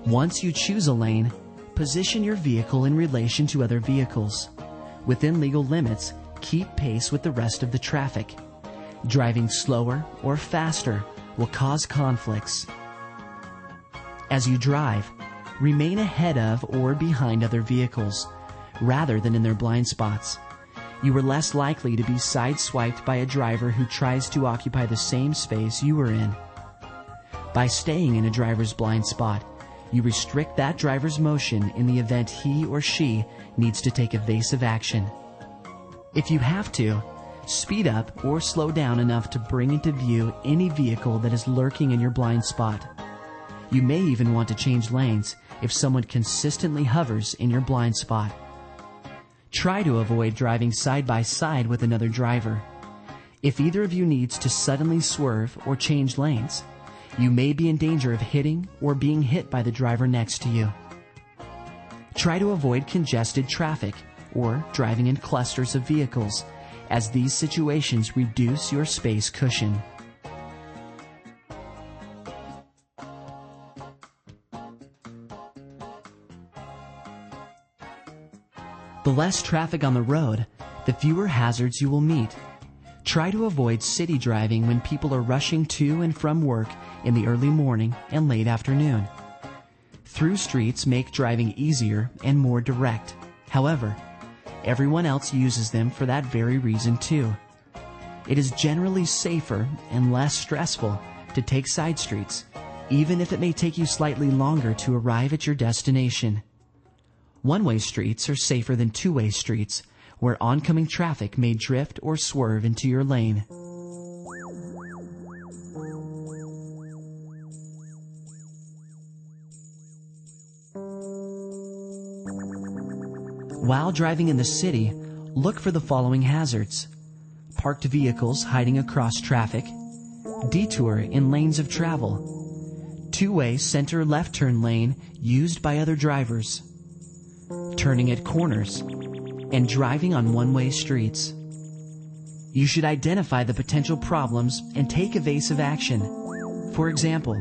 Once you choose a lane, position your vehicle in relation to other vehicles. Within legal limits, keep pace with the rest of the traffic. Driving slower or faster will cause conflicts. As you drive, remain ahead of or behind other vehicles, rather than in their blind spots. You are less likely to be sideswiped by a driver who tries to occupy the same space you are in. By staying in a driver's blind spot, you restrict that driver's motion in the event he or she needs to take evasive action. If you have to, speed up or slow down enough to bring into view any vehicle that is lurking in your blind spot. You may even want to change lanes if someone consistently hovers in your blind spot. Try to avoid driving side by side with another driver. If either of you needs to suddenly swerve or change lanes, you may be in danger of hitting or being hit by the driver next to you. Try to avoid congested traffic or driving in clusters of vehicles, as these situations reduce your space cushion. The less traffic on the road, the fewer hazards you will meet. Try to avoid city driving when people are rushing to and from work in the early morning and late afternoon. Through streets make driving easier and more direct. However, everyone else uses them for that very reason too. It is generally safer and less stressful to take side streets, even if it may take you slightly longer to arrive at your destination. One-way streets are safer than two-way streets, where oncoming traffic may drift or swerve into your lane. While driving in the city, look for the following hazards: parked vehicles hiding across traffic, detour in lanes of travel, two-way center left turn lane used by other drivers, turning at corners, and driving on one-way streets. You should identify the potential problems and take evasive action. For example,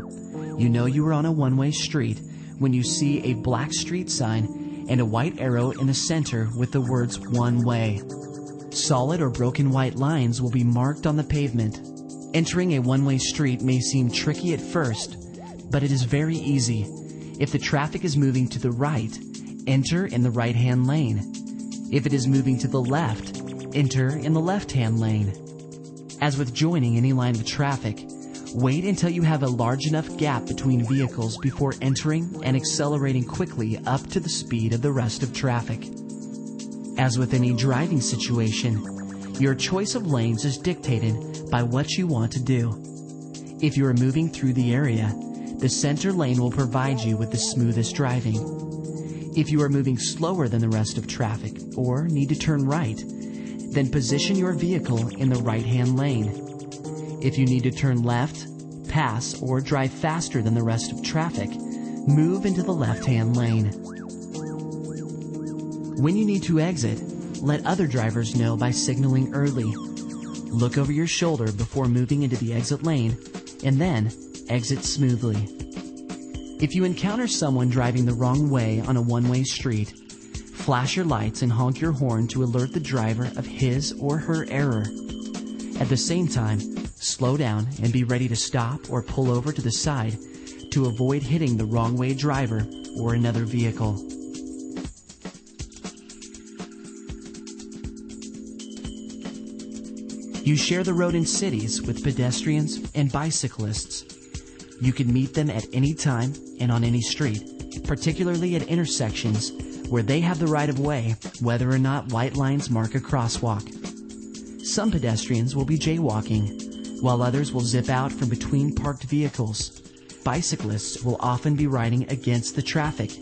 you know you are on a one-way street when you see a black street sign and a white arrow in the center with the words "one way." Solid or broken white lines will be marked on the pavement. Entering a one-way street may seem tricky at first, but it is very easy. If the traffic is moving to the right, enter in the right-hand lane. If it is moving to the left, enter in the left-hand lane. As with joining any line of traffic, wait until you have a large enough gap between vehicles before entering and accelerating quickly up to the speed of the rest of traffic. As with any driving situation, your choice of lanes is dictated by what you want to do. If you are moving through the area, the center lane will provide you with the smoothest driving. If you are moving slower than the rest of traffic or need to turn right, then position your vehicle in the right-hand lane. If you need to turn left, pass, or drive faster than the rest of traffic, move into the left-hand lane. When you need to exit, let other drivers know by signaling early. Look over your shoulder before moving into the exit lane, and then exit smoothly. If you encounter someone driving the wrong way on a one-way street, flash your lights and honk your horn to alert the driver of his or her error. At the same time, slow down and be ready to stop or pull over to the side to avoid hitting the wrong way driver or another vehicle. You share the road in cities with pedestrians and bicyclists. You can meet them at any time and on any street, particularly at intersections where they have the right of way, whether or not white lines mark a crosswalk. Some pedestrians will be jaywalking, while others will zip out from between parked vehicles. Bicyclists will often be riding against the traffic.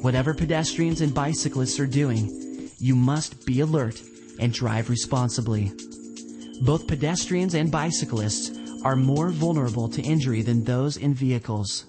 Whatever pedestrians and bicyclists are doing, you must be alert and drive responsibly. Both pedestrians and bicyclists are more vulnerable to injury than those in vehicles.